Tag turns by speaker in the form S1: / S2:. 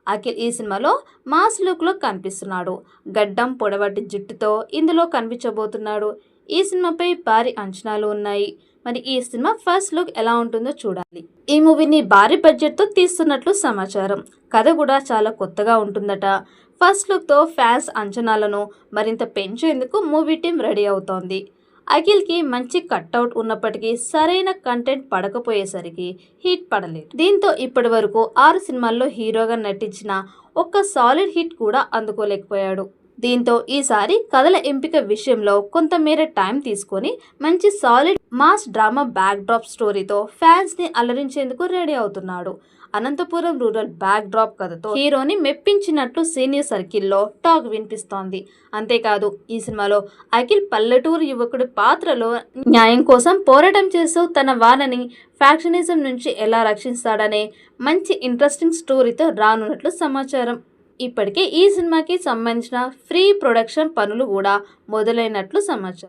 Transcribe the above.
S1: అఖిల్ ఈ సినిమాలో మాస్ లుక్లో కనిపిస్తున్నాడు. గడ్డం పొడవాటి జుట్టుతో ఇందులో కనిపించబోతున్నాడు. ఈ సినిమాపై భారీ అంచనాలు ఉన్నాయి. మరి ఈ సినిమా ఫస్ట్ లుక్ ఎలా ఉంటుందో చూడాలి. ఈ మూవీని భారీ బడ్జెట్తో తీస్తున్నట్లు సమాచారం. కథ కూడా చాలా కొత్తగా ఉంటుందట. ఫస్ట్ లుక్తో ఫ్యాన్స్ అంచనాలను మరింత పెంచేందుకు మూవీ టీం రెడీ అవుతోంది. అఖిల్కి మంచి కట్అవుట్ ఉన్నప్పటికీ సరైన కంటెంట్ పడకపోయేసరికి హిట్ పడలేదు. దీంతో ఇప్పటి వరకు 6 సినిమాల్లో హీరోగా నటించిన ఒక్క సాలిడ్ హిట్ కూడా అందుకోలేకపోయాడు. దీంతో ఈసారి కథల ఎంపిక విషయంలో కొంతమేర టైం తీసుకొని మంచి solid mass drama backdrop స్టోరీతో ఫ్యాన్స్ ని అలరించేందుకు రెడీ అవుతున్నాడు. అనంతపురం రూరల్ బ్యాక్ డ్రాప్ కథతో హీరోని మెప్పించినట్లు సీనియర్ సర్కిల్లో టాక్ వినిపిస్తోంది. అంతేకాదు ఈ సినిమాలో అఖిల్ పల్లెటూరు యువకుడి పాత్రలో న్యాయం కోసం పోరాటం చేస్తూ తన వారిని ఫ్యాక్షనిజం నుంచి ఎలా రక్షిస్తాడనే మంచి ఇంట్రెస్టింగ్ స్టోరీతో రానున్నట్లు సమాచారం. ఇప్పటికే ఈ సినిమాకి సంబంధించిన ప్రీ ప్రొడక్షన్ పనులు కూడా మొదలైనట్లు సమాచారం.